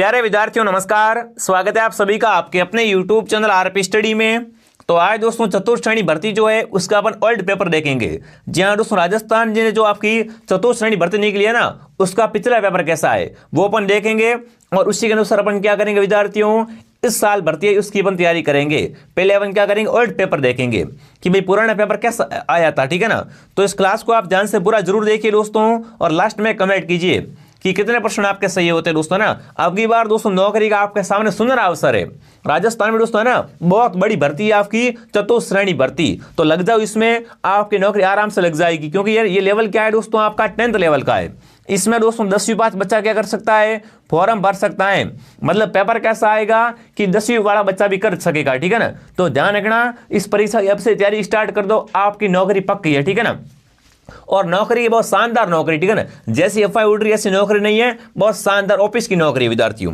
प्यारे विद्यार्थियों नमस्कार। स्वागत है आप सभी का आपके अपने YouTube चैनल आरपी स्टडी में। तो आज दोस्तों चतुर्थ श्रेणी भर्ती जो है उसका अपन ओल्ड पेपर देखेंगे। जी हाँ दोस्तों, राजस्थान जी ने जो आपकी चतुर्थ श्रेणी भर्ती निकली है ना, उसका पिछला पेपर कैसा है वो अपन देखेंगे और उसी के अनुसार अपन क्या करेंगे विद्यार्थियों, इस साल भर्ती है उसकी अपन तैयारी करेंगे। पहले अपन क्या करेंगे, ओल्ड पेपर देखेंगे कि भाई पुराना पेपर कैसा आया था, ठीक है ना। तो इस क्लास को आप ध्यान से पूरा जरूर देखिए दोस्तों, और लास्ट में कमेंट कीजिए कि कितने प्रश्न आपके सही होते हैं दोस्तों ना। अब की बार दोस्तों नौकरी का आपके सामने सुंदर अवसर है। राजस्थान में दोस्तों है ना, बहुत बड़ी भर्ती है आपकी चतुर्थ श्रेणी भर्ती। तो लग जाओ इसमें, आपकी नौकरी आराम से लग जाएगी, क्योंकि ये लेवल क्या है दोस्तों, आपका 10th लेवल का है। इसमें दोस्तों 10वीं पास बच्चा क्या कर सकता है, फॉर्म भर सकता है। मतलब पेपर कैसा आएगा कि 10वीं वाला बच्चा भी कर सकेगा, ठीक है ना। तो ध्यान रखना, इस परीक्षा अब से तैयारी स्टार्ट कर दो, आपकी नौकरी पक्की है, ठीक है ना। और नौकरी बहुत शानदार नौकरी, ठीक है ना, जैसी एफआई उड़ रही है ऐसी नौकरी नहीं है, बहुत शानदार ऑफिस की नौकरी है विद्यार्थियों।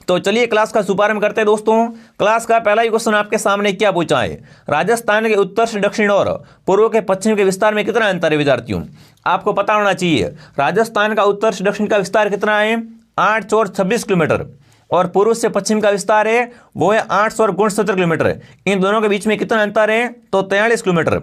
तो चलिए क्लास का शुभारंभ करते हैं दोस्तों। क्लास का पहला ही क्वेश्चन आपके सामने क्या पूछा है, राजस्थान के उत्तर से दक्षिण और पूर्व के पश्चिम के विस्तार में कितना अंतर है विद्यार्थियों। आपको पता होना चाहिए राजस्थान का उत्तर से दक्षिण का विस्तार कितना है, 826 किलोमीटर, और पूर्व से पश्चिम का विस्तार है वो है 869 किलोमीटर। इन दोनों के बीच में कितना अंतर है, तो 43 किलोमीटर।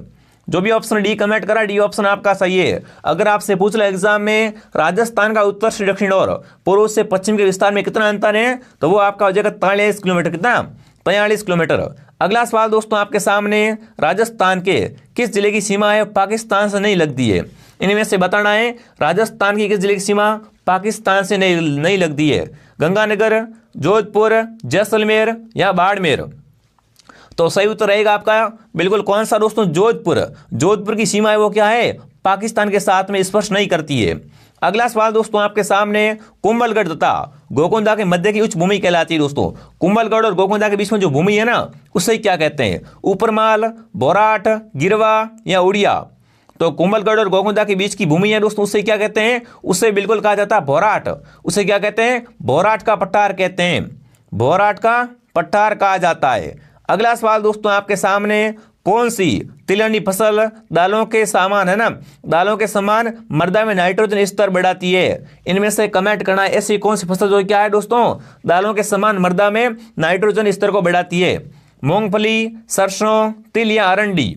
जो भी ऑप्शन डी कमेंट करा, डी ऑप्शन आपका सही है। अगर आपसे पूछ लो एग्जाम में राजस्थान का उत्तर से दक्षिण और पूर्व से पश्चिम के विस्तार में कितना अंतर है, तो वो आपका हो जाएगा 43 किलोमीटर। कितना, 43 किलोमीटर। अगला सवाल दोस्तों आपके सामने, राजस्थान के किस जिले की सीमा है पाकिस्तान से नहीं लगती है। इनमें से बताना है राजस्थान की किस जिले की सीमा पाकिस्तान से नहीं लगती है। गंगानगर, जोधपुर, जैसलमेर या बाड़मेर। तो सही उत्तर रहेगा आपका बिल्कुल कौन सा दोस्तों, जोधपुर। जोधपुर की सीमा है वो क्या है, पाकिस्तान के साथ में स्पर्श नहीं करती है। अगला सवाल दोस्तों आपके सामने, कुंभलगढ़ तथा गोकुंदा के मध्य की उच्च भूमि कहलाती है दोस्तों। कुंभलगढ़ और गोकुंदा के बीच में जो भूमि है ना, उसे क्या कहते हैं, ऊपरमाल, बोराट, गिरवा या उड़िया। तो कुंभलगढ़ और गोकुंदा के बीच की भूमि है दोस्तों, उससे क्या कहते हैं, उससे बिल्कुल कहा जाता है बोराट। उसे क्या कहते हैं, बोराट का पठार कहते हैं, बोराट का पठार कहा जाता है। अगला सवाल दोस्तों आपके सामने, कौन सी तिलहनी फसल दालों के समान है ना, दालों के समान मृदा में नाइट्रोजन स्तर बढ़ाती है। इनमें से कमेंट करना है ऐसी कौन सी फसल जो क्या है दोस्तों, दालों के समान मृदा में नाइट्रोजन स्तर को बढ़ाती है। मूंगफली, सरसों, तिल या अरंडी।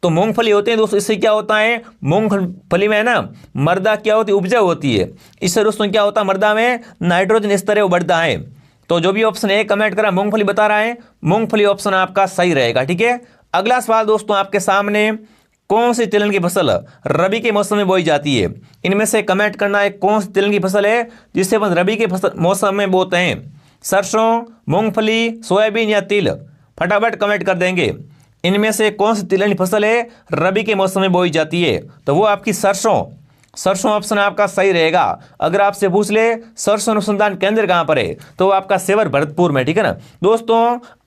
तो मूंगफली होते हैं दोस्तों, इससे क्या होता है, मूंगफली में है ना मृदा क्या होती है, उपजाऊ होती है। इससे दोस्तों क्या होता है, मृदा में नाइट्रोजन स्तर है वो बढ़ता है। तो जो भी ऑप्शन ए कमेंट करा मूंगफली बता रहा है, मूंगफली ऑप्शन आपका सही रहेगा, ठीक है। अगला सवाल दोस्तों आपके सामने, कौन सी तिलहन की फसल रबी के मौसम में बोई जाती है। इनमें से कमेंट करना है कौन सी तिलहन की फसल है जिसे अपन रबी के मौसम में बोते हैं। सरसों, मूंगफली, सोयाबीन या तिल। फटाफट कमेंट कर देंगे, इनमें से कौन सी तिलहन की फसल है रबी के मौसम में बोई जाती है, तो वो आपकी सरसों। सरसों ऑप्शन आपका सही रहेगा। अगर आपसे पूछ ले सरसों अनुसंधान केंद्र कहां पर है, तो आपका सेवर भरतपुर में, ठीक है ना। दोस्तों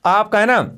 आपका है ना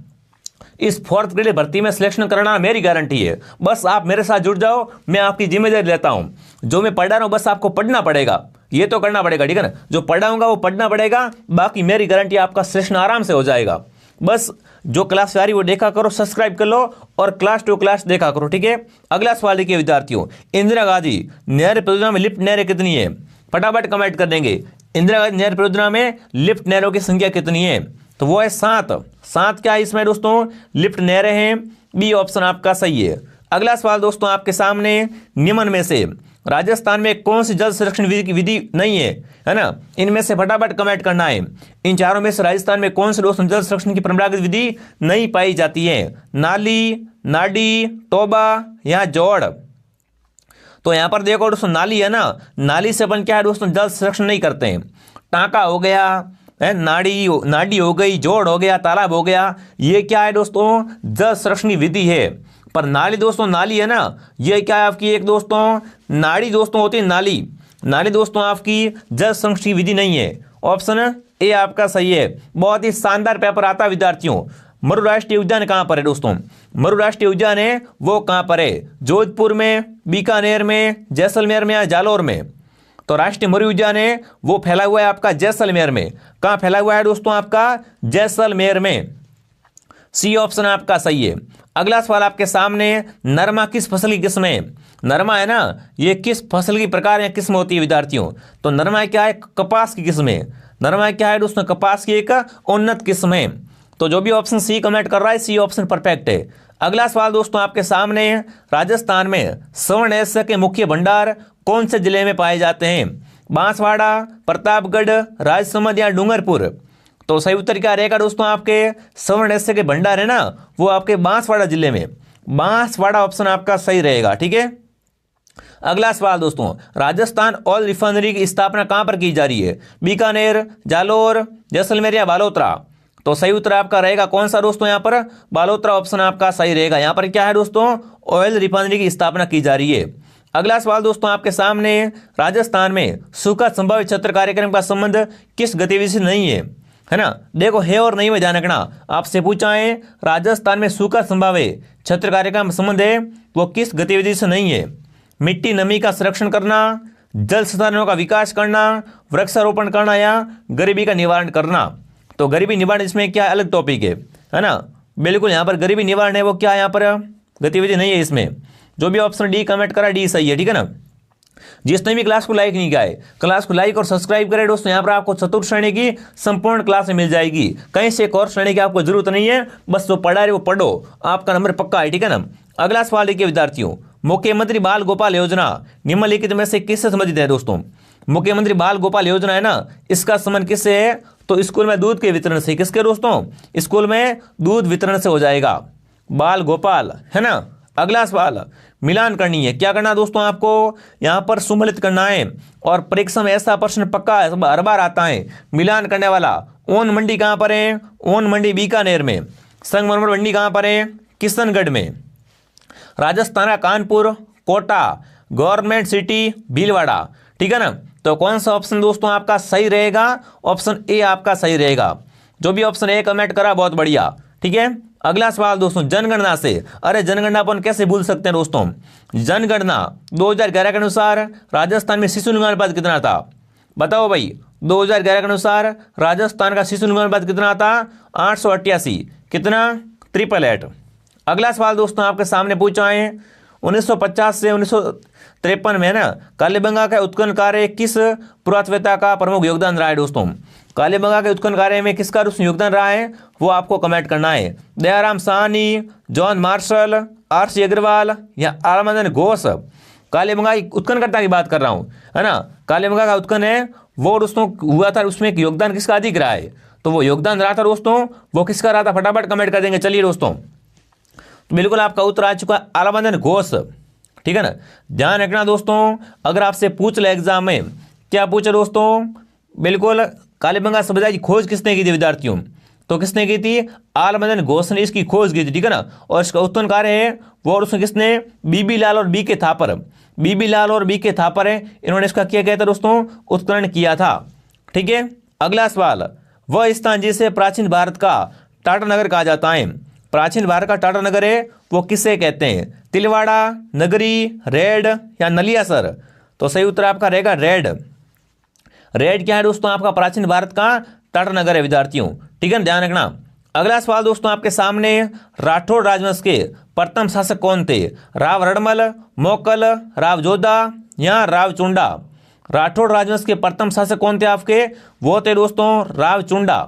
इस 4th ग्रेड भर्ती में सिलेक्शन करना मेरी गारंटी है। बस आप मेरे साथ जुड़ जाओ, मैं आपकी जिम्मेदारी लेता हूं। जो मैं पढ़ा रहा हूं बस आपको पढ़ना पड़ेगा, ये तो करना पड़ेगा, ठीक है ना। जो पढ़ाऊंगा वो पढ़ना पड़ेगा, बाकी मेरी गारंटी आपका सिलेक्शन आराम से हो जाएगा। बस जो क्लास आ रही वो देखा करो, सब्सक्राइब कर लो और क्लास टू क्लास देखा करो, ठीक है। अगला सवाल देखिए विद्यार्थियों, इंदिरा गांधी नहर परियोजना में लिफ्ट नहरें कितनी है। फटाफट कमेंट कर देंगे, इंदिरा गांधी नहर परियोजना में लिफ्ट नहरों की संख्या कितनी है, तो वो है 7 क्या है इसमें दोस्तों, लिफ्ट नहरें हैं। बी ऑप्शन आपका सही है। अगला सवाल दोस्तों आपके सामने, निम्न में से राजस्थान में कौन सी जल संरक्षण विधि नहीं है ना। इनमें से फटाफट कमेंट करना है, इन चारों में से राजस्थान में कौन से दोस्तों जल संरक्षण की परंपरागत विधि नहीं पाई जाती है। नाली, नाडी, टोबा या जोड़। तो यहां पर देखो दोस्तों, नाली है ना, नाली से अपन क्या है दोस्तों, जल संरक्षण नहीं करते हैं। टांका हो गया है, नाडी हो गई, जोड़ हो गया, तालाब हो गया, ये क्या है दोस्तों, जल संरक्षण की विधि है। पर नाली दोस्तों, नाली है ना, ये क्या है आपकी एक दोस्तों नाड़ी दोस्तों होती है, नाली। नाली दोस्तों आपकी जल संरक्षण की विधि नहीं है। ऑप्शन ए आपका सही है। बहुत ही शानदार पेपर आता है विद्यार्थियों। मरु राष्ट्रीय उद्यान कहां पर है दोस्तों, मरु राष्ट्रीय उद्यान है वो कहां पर है, जोधपुर में, बीकानेर में, जैसलमेर में या जालौर में। तो राष्ट्रीय मरु उद्यान है वो फैला हुआ है आपका जैसलमेर में। कहां फैला हुआ है दोस्तों, आपका जैसलमेर में। सी ऑप्शन आपका सही है। अगला सवाल आपके सामने, नरमा किस फसल की किस्म है? नरमा है ना, ये किस फसल की प्रकार या किस्म होती है विद्यार्थियों? तो नरमा क्या है? कपास की किस्म है। नरमा क्या है दोस्तों? कपास की एक उन्नत किस्म है। तो जो भी ऑप्शन सी कमेंट कर रहा है, सी ऑप्शन परफेक्ट है। अगला सवाल दोस्तों आपके सामने, राजस्थान में स्वर्ण ऐश्वर्य के मुख्य भंडार कौन से जिले में पाए जाते हैं? बांसवाड़ा, प्रतापगढ़, राजसमंद या डूंगरपुर? तो सही उत्तर क्या रहेगा दोस्तों? आपके स्वर्ण ऐश्वर्य के भंडार है ना, वो आपके बांसवाड़ा जिले में, बांसवाड़ा ऑप्शन आपका सही रहेगा। ठीक है। अगला सवाल दोस्तों, राजस्थान ऑयल रिफाइनरी की स्थापना कहां पर की जा रही है? बीकानेर, जालोर, जैसलमेर या बालोतरा? तो सही उत्तर आपका रहेगा कौन सा दोस्तों? यहां पर बालोतरा ऑप्शन आपका सही रहेगा। यहां पर क्या है दोस्तों? ऑयल रिफाइनरी की स्थापना की जा रही है। अगला सवाल दोस्तों आपके सामने, राजस्थान में सूखा संभावित क्षेत्र कार्यक्रम का संबंध किस गतिविधि से नहीं है ना? देखो, है और नहीं में ध्यान रखना। आपसे पूछा है राजस्थान में सूखा संभावित क्षेत्र कार्यक्रम का संबंध है, वो किस गतिविधि से नहीं है? मिट्टी नमी का संरक्षण करना, जल संसाधनों का विकास करना, वृक्षारोपण करना या गरीबी का निवारण करना? तो गरीबी निवारण इसमें क्या अलग टॉपिक है ना? बिल्कुल, यहाँ पर गरीबी निवारण है वो क्या यहाँ पर गतिविधि नहीं है इसमें। जो भी ऑप्शन डी कमेंट करा, डी सही है। ठीक है ना। जिसने भी क्लास को लाइक नहीं किया है, क्लास को लाइक और सब्सक्राइब करें दोस्तों। यहाँ पर आपको चतुर्थ श्रेणी की संपूर्ण क्लास मिल जाएगी। कहीं से एक और श्रेणी की आपको जरूरत नहीं है, बस जो पढ़ा रहे वो पढ़ो, आपका नंबर पक्का है। ठीक है ना। अगला सवाल देखिए विद्यार्थियों, मुख्यमंत्री बाल गोपाल योजना निम्नलिखित में से किससे संबंधित है? दोस्तों, मुख्यमंत्री बाल गोपाल योजना है ना, इसका संबंध किससे है? तो स्कूल में दूध के वितरण से। किसके दोस्तों? स्कूल में दूध वितरण से हो जाएगा, बाल गोपाल, है ना। अगला सवाल, मिलान करनी है। क्या करना दोस्तों? आपको यहाँ पर सुमेलित करना है, और परीक्षा में ऐसा प्रश्न पक्का हर बार आता है मिलान करने वाला। ओन मंडी कहाँ पर है? ओन मंडी बीकानेर में। संगमरमर मंडी कहाँ पर है? किशनगढ़ में। राजस्थान का कानपुर, कोटा, गवर्नमेंट सिटी भीलवाड़ा। ठीक है ना। तो कौन सा ऑप्शन दोस्तों आपका सही रहेगा? ऑप्शन ए आपका सही रहेगा। जो भी ऑप्शन ए कमेंट करा बहुत बढ़िया। ठीक है। अगला सवाल दोस्तों, जनगणना से, अरे जनगणना अपन कैसे भूल सकते हैं दोस्तों? जनगणना 2011 के अनुसार राजस्थान में शिशु लिंग अनुपात कितना था? बताओ भाई, 2011 के अनुसार राजस्थान का शिशु लिंग अनुपात कितना था? 888। कितना? 888। अगला सवाल दोस्तों आपके सामने पूछा है, 1950 से 1953 में ना कालीबंगा का उत्खनन कार्य किस पुरातत्ववेत्ता का प्रमुख योगदान रहा है? दोस्तों, कालीबंगा के उत्खनन कार्य में किसका योगदान रहा है वो आपको कमेंट करना है। Dayaram Sahni, John Marshall, R C. Agrawal या आलमदन घोष? कालीबंगा की उत्खननकर्ता की बात कर रहा हूं, है ना। कालीबंगा का उत्खनन है वो दोस्तों हुआ था, उसमें योगदान किसका अधिक रहा है? तो वो योगदान रहा था दोस्तों, वो किसका रहा था? फटाफट कमेंट कर देंगे। चलिए दोस्तों, तो बिल्कुल आपका उत्तर आ चुका है, आलमदन घोष। ठीक है ना। ध्यान रखना दोस्तों, अगर आपसे पूछ ले एग्जाम में, क्या पूछे दोस्तों? बिल्कुल, कालीबंगा समुदाय की खोज किसने की थी विद्यार्थियों? तो किसने की थी? आलमदन घोष ने इसकी खोज की थी। ठीक है ना। और इसका उत्खनन कार्य है वो और उसने किसने? बीबी लाल और बी के थापर। बीबी लाल और बी के थापर है, इन्होंने इसका क्या कहता है दोस्तों? उत्खनन किया था। ठीक है। अगला सवाल, वह स्थान जिसे प्राचीन भारत का टाटा नगर कहा जाता है, प्राचीन भारत का टाटा नगर है वो किसे कहते हैं? तिलवाड़ा, नगरी, रेड या नलियासर? तो सही उत्तर आपका रहेगा रेड। रेड क्या है दोस्तों? आपका प्राचीन भारत का टाटा नगर है विद्यार्थियों। ठीक है ना, ध्यान रखना। अगला सवाल दोस्तों आपके सामने, राठौड़ राजवंश के प्रथम शासक कौन थे? राव रणमल, मोकल, राव जोधा या राव चुंडा? राठौड़ राजवंश के प्रथम शासक कौन थे आपके? वो थे दोस्तों राव चुंडा।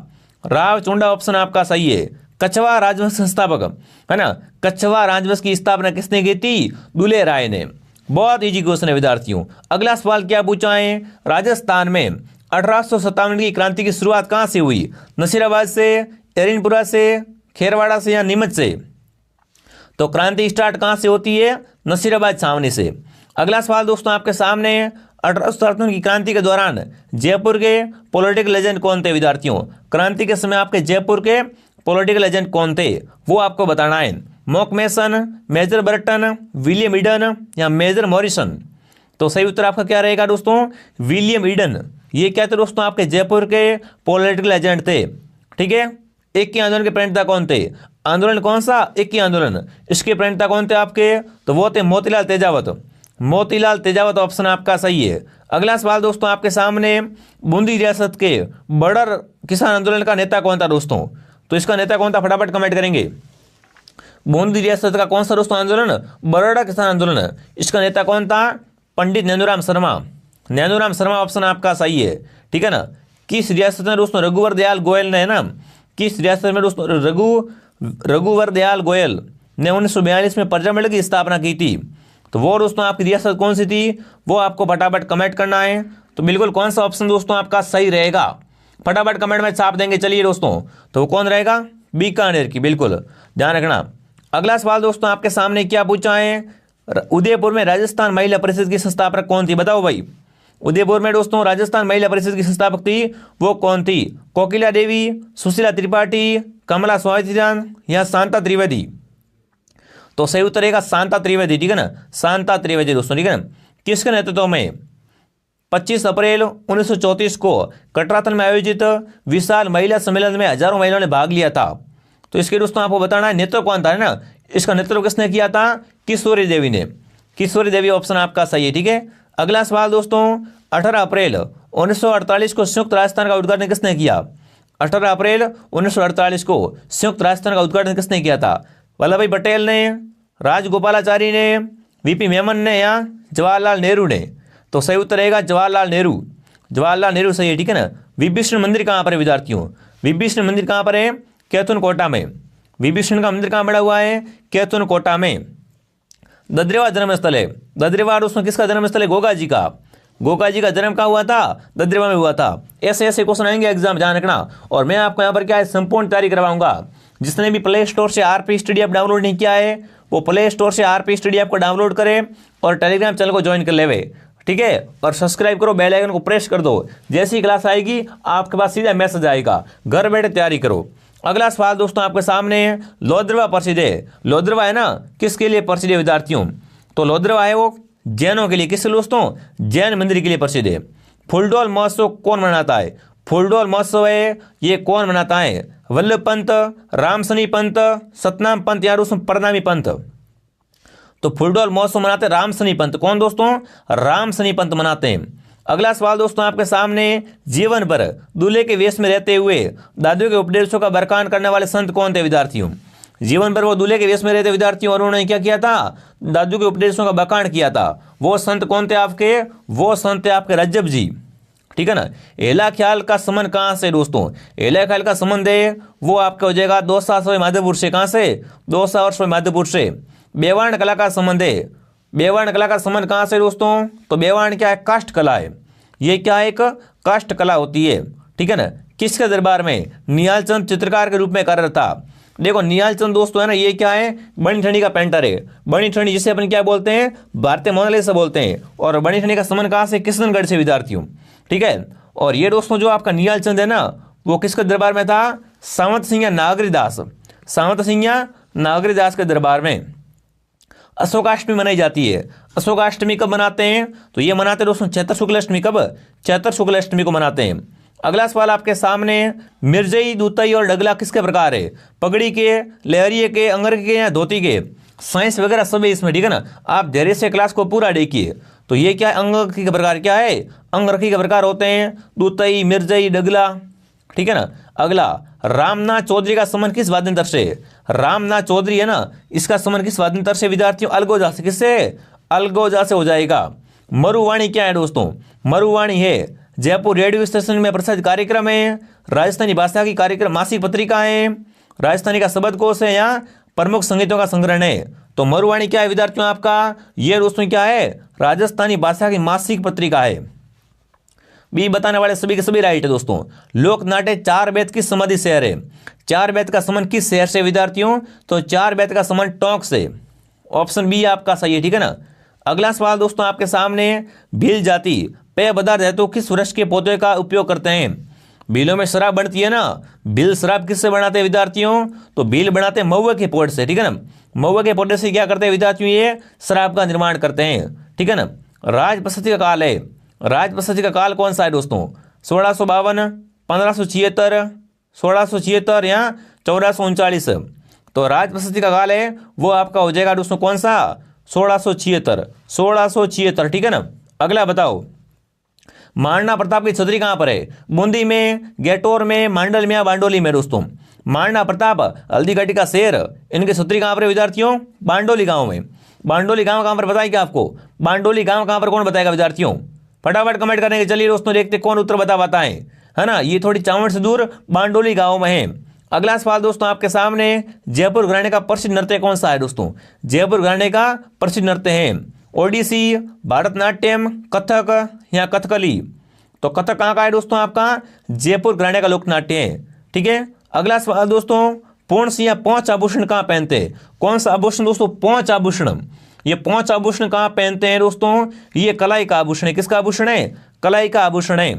राव चुंडा ऑप्शन आपका सही है। कछवा राजवंश संस्थापक, है ना, कछवा राजवंश की स्थापना किसने की थी? दुले राय ने। बहुत इजी क्वेश्चन है विद्यार्थियों। अगला सवाल क्या पूछा है? राजस्थान में 1857 की क्रांति की शुरुआत कहां से हुई? नसीराबाद से, एरिनपुरा से, खेरवाड़ा से या नीमच से? तो क्रांति स्टार्ट कहां से होती है? नसीराबाद छावनी से। अगला सवाल दोस्तों आपके सामने, 1857 की क्रांति के दौरान जयपुर के पॉलिटिकल एजेंट कौन थे विद्यार्थियों? क्रांति के समय आपके जयपुर के पॉलिटिकल एजेंट कौन थे वो आपको बताना है। मॉकमेसन, मेजर बर्टन, विलियम ईडन या मेजर मॉरिसन? तो सही उत्तर आपका क्या रहेगा दोस्तों? William Eden. ये क्या थे दोस्तों? आपके जयपुर के पॉलिटिकल एजेंट थे। ठीक है। इक्की आंदोलन के प्रणेता कौन थे? आंदोलन कौन सा? इक्की आंदोलन। इसके प्रणेता कौन थे आपके? तो वो थे मोतीलाल तेजावत। मोतीलाल तेजावत ऑप्शन आपका सही है। अगला सवाल दोस्तों आपके सामने, बूंदी रियासत के बर्डर किसान आंदोलन का नेता कौन था दोस्तों? तो इसका नेता कौन था? फटाफट कमेंट करेंगे। बूंदी रियासत का कौन सा दोस्तों आंदोलन? बरोड़ा किसान आंदोलन। इसका नेता कौन था? पंडित नैनूराम शर्मा। नैनूराम शर्मा ऑप्शन आपका सही है, ठीक है ना। किस रियासत में दोस्तों रघुवर दयाल गोयल ने, है ना, किस रियासत में दोस्तों रघुवर दयाल गोयल ने 1942 में प्रजामंडल की स्थापना की थी? तो वो दोस्तों आपकी रियासत कौन सी थी, वो आपको फटाफट कमेंट करना है। तो बिल्कुल कौन सा ऑप्शन दोस्तों आपका सही रहेगा, फटाफट कमेंट में छाप देंगे। चलिए दोस्तों, तो वो कौन रहेगा? बीकानेर की, बिल्कुल ध्यान रखना। अगला सवाल दोस्तों आपके सामने क्या पूछा है? उदयपुर में राजस्थान महिला परिषद की संस्थापक कौन थी? बताओ भाई, उदयपुर में दोस्तों राजस्थान महिला परिषद की संस्थापक थी, वो कौन थी? कोकिला देवी, सुशीला त्रिपाठी, कमला स्वातिदान या शांता त्रिवेदी? तो सही उत्तर रहेगा शांता त्रिवेदी, ठीक है ना, शांता त्रिवेदी दोस्तों, ठीक है ना। किसके नेतृत्व में 25 अप्रैल 1934 को कटरातल में आयोजित विशाल महिला सम्मेलन में हजारों महिलाओं ने भाग लिया था? तो इसके दोस्तों आपको बताना है नेतृत्व कौन था, है ना। इसका नेतृत्व किसने किया था? किशोरी देवी ने। किशोरी देवी ऑप्शन आपका सही है, ठीक है। अगला सवाल दोस्तों, 18 अप्रैल 1948 को संयुक्त राजस्थान का उद्घाटन किसने किया? 18 अप्रैल 1948 को संयुक्त राजस्थान का उद्घाटन किसने किया था? वल्लभ भाई पटेल ने, राजगोपालाचारी ने, वीपी मेमन ने या जवाहरलाल नेहरू ने? तो सही उत्तर रहेगा जवाहरलाल नेहरू। जवाहरलाल नेहरू सही है, ठीक है ना। विभीषण मंदिर कहाँ पर है विद्यार्थियों? विभीषण मंदिर कहाँ पर है? कैथुन कोटा में। विभीषण का मंदिर कहाँ बना हुआ है? कैथुन कोटा में। ददरेवा जन्मस्थल है। ददरेवा दोस्तों किसका जन्मस्थल है? गोगा जी का। गोगा जी का जन्म कहाँ हुआ था? ददरेवा में हुआ था। ऐसे ऐसे क्वेश्चन आएंगे एग्जाम, ध्यान रखना। और मैं आपको यहाँ पर क्या है, संपूर्ण तैयारी करवाऊंगा। जिसने भी प्ले स्टोर से आरपी स्टडी ऐप डाउनलोड नहीं किया है, वो प्ले स्टोर से आरपी स्टडी ऐप को डाउनलोड करे और टेलीग्राम चैनल को ज्वाइन कर लेवे, ठीक है। और सब्सक्राइब करो, बेल आइकन को प्रेस कर दो। जैसी क्लास आएगी आपके पास सीधा मैसेज आएगा। घर बैठे तैयारी करो। अगला सवाल दोस्तों आपके सामने है, लोद्रवा प्रसिद्ध है। लोद्रवा है ना, किसके लिए प्रसिद्ध है विद्यार्थियों? तो लोद्रवा है वो जैनों के लिए। किसके लिए दोस्तों? जैन मंदिर के लिए प्रसिद्ध है। फूलडोल महोत्सव कौन मनाता है? फूलडोल महोत्सव है ये कौन मनाता है? वल्लभ पंत, रामसनी पंत, सतनाम पंत या प्रणामी पंत? तो फूलडोल महोत्सव मनाते रामसनी पंत। कौन दोस्तों? रामसनी पंत मनाते हैं। अगला सवाल दोस्तों आपके सामने, जीवन भर दूल्हे के वेश में रहते हुए दादू के उपदेशों का बरकान करने वाले संत कौन थे विद्यार्थियों? जीवन भर वो दूल्हे के वेश में रहते विद्यार्थियों और उन्होंने क्या किया था? दादू के उपदेशों का बरकान किया था। वो संत कौन थे आपके? वो संत थे आपके रज्जब जी, ठीक है ना। एला ख्याल का संबंध कहाँ से दोस्तों? एला ख्याल का संबंध है वो आपका हो जाएगा 200 माधवपुर से। कहाँ से? 200 माधवपुर से। बेवाण कला का संबंध है। बेवाण कला का संबंध कहाँ से दोस्तों? तो बेवाण क्या है? काष्ठ कला है। ये क्या है? एक काष्ठ कला होती है, ठीक है ना। किसके दरबार में? निहाल चंद चित्रकार के रूप में कार्यरत था। देखो निहाल चंद दोस्तों है ना, ये क्या है? बनी ठंडी का पेंटर है। बनी ठंडी जिसे अपन क्या बोलते हैं? भारतीय मोनालिसा बोलते हैं। और बनी ठंडी का संबंध कहाँ से? किशनगढ़ से विद्यार्थियों, ठीक है। और ये दोस्तों जो आपका निहाल चंद है ना, वो किसके दरबार में था? सावंत सिंह नागरीदास। सावंत सिंह नागरीदास के दरबार में। अशोकाष्टमी मनाई जाती है। अशोकाष्टमी कब मनाते हैं? तो ये मनाते हैं दोस्तों चैत्र शुक्ल अष्टमी। कब? चैत्र शुक्ल अष्टमी को मनाते हैं। अगला सवाल आपके सामने, मिर्जई, दूतई और डगला किसके प्रकार है? पगड़ी के, लहरिये के, अंगर के या धोती के? साइंस वगैरह सब है इसमें, ठीक है ना। आप धैर्य से क्लास को पूरा देखिए। तो ये क्या है? अंगरखी के प्रकार क्या है? अंगरखी के प्रकार होते हैं दूतई, मिर्जई, डगला, ठीक है ना। अगला, रामनाथ चौधरी का संबंध किस वाद्यंत्र से? रामनाथ चौधरी है ना, इसका संबंध किस वाद्यंत्र से विद्यार्थियों? अलगोजा से। किससे? अलगोजा से हो जाएगा। मरुवाणी क्या है दोस्तों? मरुवाणी है जयपुर रेडियो स्टेशन में प्रसारित कार्यक्रम है, राजस्थानी भाषा की कार्यक्रम मासिक पत्रिका है, राजस्थानी का शब्दकोश है या प्रमुख संगीतों का संग्रहण है। तो मरुवाणी क्या है विद्यार्थियों आपका? ये दोस्तों क्या है? राजस्थानी भाषा की मासिक पत्रिका है। बी बताने वाले सभी के सभी राइट है दोस्तों। लोकनाट्य चार बेत किस समाधि शहर है? चार बेत का संबंध किस शहर से विद्यार्थियों? तो चार बेत का संबंध टोंक से। ऑप्शन बी आपका सही है, ठीक है ना। अगला सवाल दोस्तों आपके सामने, भील जाति पेय पदार्थ हेतु किस वृक्ष के पौधे का उपयोग करते हैं? भीलों में शराब बनती है ना, भील शराब किससे बनाते हैं विद्यार्थियों? तो भील बनाते हैं महुआ के पौधे से, ठीक है ना। महुआ के पौधे से क्या करते हैं विद्यार्थियों? ये शराब का निर्माण करते हैं, ठीक है ना। राजप्रशस्ति का काल है। राजप्रशस्ति का काल कौन सा है दोस्तों? 1652, 1576, 1676 या 1439। तो राजप्रशस्ति का काल है वो आपका हो जाएगा दोस्तों कौन सा? 1676, 1676, ठीक है ना। अगला बताओ, महाराणा प्रताप की छतरी कहाँ पर है? बूंदी में, गेटोर में, मांडल में या बांडोली में दोस्तों? महाराणा प्रताप हल्दीघाटी का शेर, इनकी सुत्री कहाँ पर है विद्यार्थियों? बांडोली गांव में। बांडोली गांव कहाँ पर बताइए क्या आपको? बांडोली गांव कहाँ पर कौन बताएगा विद्यार्थियों? फटाफट कमेंट करेंगे। चलिए दोस्तों देखते कौन उत्तर बताएं, है ना। ये थोड़ी चावड़ से दूर बांडोली गांव में है। अगला सवाल दोस्तों आपके सामने, जयपुर घराने का प्रसिद्ध नृत्य कौन सा है दोस्तों? जयपुर घराने का प्रसिद्ध नृत्य है ओडिसी, भारतनाट्यम, कथक या कथकली। तो कथक कहाँ का है दोस्तों? आपका जयपुर घराने का लोकनाट्य है, ठीक है। अगला सवाल दोस्तों, पूर्ण सिंह या पांच आभूषण कहाँ पहनते हैं? कौन सा आभूषण दोस्तों? पांच आभूषण। ये पांच आभूषण कहाँ पहनते हैं दोस्तों? ये कलाई का आभूषण है। किसका आभूषण है? कलाई का आभूषण है,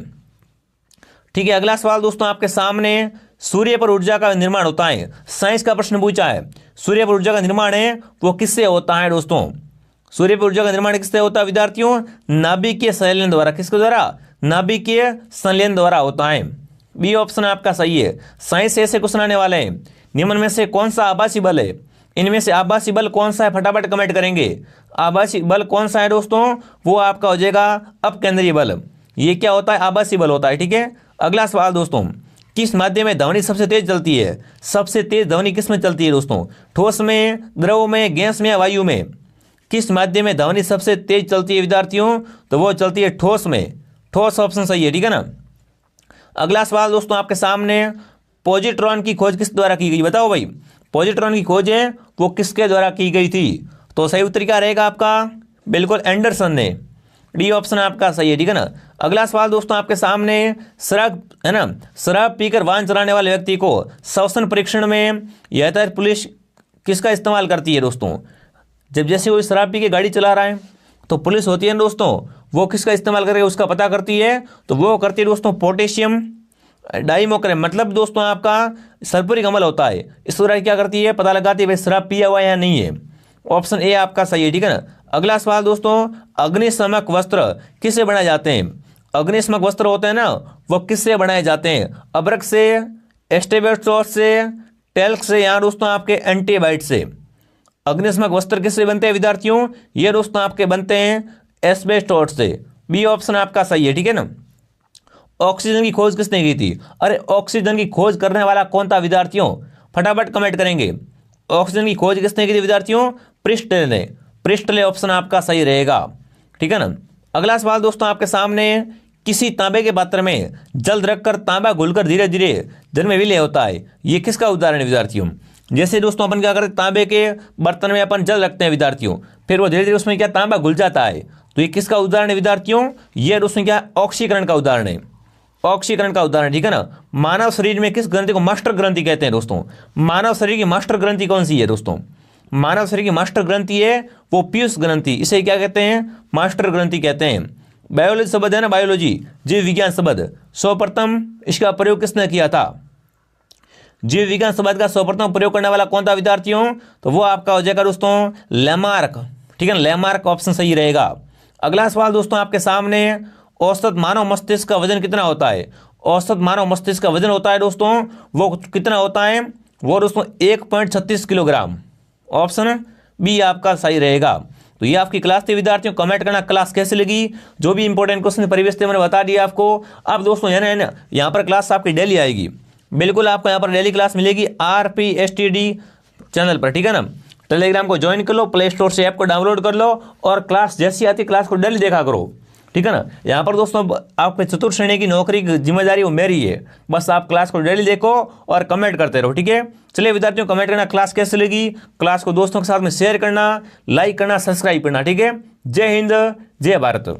ठीक है। अगला सवाल दोस्तों आपके सामने, सूर्य पर ऊर्जा का निर्माण होता है, साइंस का प्रश्न पूछा है। सूर्य पर ऊर्जा का निर्माण है वो किससे होता है दोस्तों? सूर्य पर ऊर्जा का निर्माण किससे होता है विद्यार्थियों? नाभिकीय संलयन द्वारा। किसके द्वारा? नाभिकीय संलयन द्वारा होता है। बी ऑप्शन आपका सही है। साइंस से ऐसे क्वेश्चन आने वाले हैं, निम्न में से कौन सा आभासी बल है? इनमें से आभासी बल कौन सा है? फटाफट कमेंट करेंगे। आभासी बल कौन सा है दोस्तों? वो आपका हो जाएगा अपकेंद्रीय बल। ये क्या होता है? आभासी बल होता है, ठीक है। अगला सवाल दोस्तों, किस माध्यम में ध्वनि सबसे तेज चलती है? सबसे तेज ध्वनि किस में चलती है दोस्तों? ठोस में, द्रव में, गैस में या वायु में? किस माध्यम में ध्वनि सबसे तेज चलती है विद्यार्थियों? तो वो चलती है ठोस में। ठोस ऑप्शन सही है, ठीक है ना। अगला सवाल दोस्तों आपके सामने, पॉजिट्रॉन की खोज किस द्वारा की गई? बताओ भाई, पॉजिट्रॉन की खोज है वो किसके द्वारा की गई थी? तो सही उत्तर क्या रहेगा आपका? बिल्कुल एंडरसन ने। डी ऑप्शन आपका सही है, ठीक है ना। अगला सवाल दोस्तों आपके सामने, शराब, है ना, शराब पीकर वाहन चलाने वाले व्यक्ति को श्वसन परीक्षण में यातायात पुलिस किसका इस्तेमाल करती है दोस्तों? जब जैसे कोई शराब पी के गाड़ी चला रहा है तो पुलिस होती है ना दोस्तों, वो किसका इस्तेमाल करके उसका पता करती है? तो वो करती है दोस्तों पोटेशियम डाइमोक्रेम। मतलब दोस्तों आपका सल्फ्यूरिक अम्ल होता है, इस तरह क्या करती है? पता लगाती है भाई शराब पिया हुआ है या नहीं है। ऑप्शन ए आपका सही है, ठीक है ना। अगला सवाल दोस्तों, अग्निशमक वस्त्र किससे बनाए जाते हैं? अग्निशमक वस्त्र होते हैं ना, वो किससे बनाए जाते हैं? अब्रक से, एस्टेबेस्टोस से, टेल्क से या दोस्तों आपके एंटीबाइट से। अग्निशमक वस्त्र किससे बनते हैं विद्यार्थियों? ये दोस्तों आपके बनते हैं एस्बेस्टोस से। बी ऑप्शन आपका सही है, ठीक है ना। ऑक्सीजन की खोज किसने की थी? अरे ऑक्सीजन की खोज करने वाला कौन था विद्यार्थियों? फटाफट कमेंट करेंगे। ऑक्सीजन की खोज किसने की थी विद्यार्थियों? प्रिस्टले ने। प्रिस्टले ऑप्शन आपका सही रहेगा, ठीक है ना। अगला सवाल दोस्तों आपके सामने, किसी तांबे के पात्र में जल रखकर तांबा घुलकर धीरे धीरे जल में विलय होता है, ये किसका उदाहरण है विद्यार्थियों? जैसे दोस्तों अपन क्या करते हैं, तांबे के बर्तन में अपन जल रखते हैं विद्यार्थियों, फिर वो धीरे धीरे उसमें क्या तांबा घुल जाता है, तो ये किसका उदाहरण है विद्यार्थियों? ये उसमें क्या ऑक्सीकरण का उदाहरण है। ऑक्सीकरण का उदाहरण, ठीक है ना। मानव शरीर में किस ग्रंथि को मास्टर ग्रंथि कहते हैं दोस्तों? मानव शरीर की मास्टर ग्रंथि कौन सी है दोस्तों? मानव शरीर की मास्टर ग्रंथि है वो पीयूष ग्रंथि। इसे क्या कहते हैं? मास्टर ग्रंथि कहते हैं। बायोलॉजी शब्द है ना, बायोलॉजी जीव विज्ञान शब्द, सर्वप्रथम इसका प्रयोग किसने किया था? जीव विज्ञान शब्द का सर्वप्रथम प्रयोग करने वाला कौन था विद्यार्थियों? तो वो आपका हो जाएगा दोस्तों लेमार्क, ठीक है ना। लेमार्क ऑप्शन सही रहेगा। अगला सवाल दोस्तों आपके सामने, औसत मानव मस्तिष्क का वजन कितना होता है? औसत मानव मस्तिष्क का वजन होता है दोस्तों, वो कितना होता है? वो दोस्तों 1.36 किलोग्राम। ऑप्शन बी आपका सही रहेगा। तो ये आपकी क्लास थी विद्यार्थियों। कमेंट करना क्लास कैसे लगी, जो भी इंपॉर्टेंट क्वेश्चन परिवेश थे मैंने बता दिया आपको। अब दोस्तों है ना यहाँ पर क्लास आपकी डेली आएगी, बिल्कुल आपको यहाँ पर डेली क्लास मिलेगी RPSTD चैनल पर, ठीक है ना। टेलीग्राम को ज्वाइन कर लो, प्ले स्टोर से ऐप को डाउनलोड कर लो और क्लास जैसी आती क्लास को डेली देखा करो, ठीक है ना। यहाँ पर दोस्तों आप पे चतुर्थ श्रेणी की नौकरी की जिम्मेदारी वो मेरी है, बस आप क्लास को डेली देखो और कमेंट करते रहो, ठीक है। चलिए विद्यार्थियों, कमेंट करना क्लास कैसे लगी, क्लास को दोस्तों के साथ में शेयर करना, लाइक करना, सब्सक्राइब करना, ठीक है। जय हिंद, जय भारत।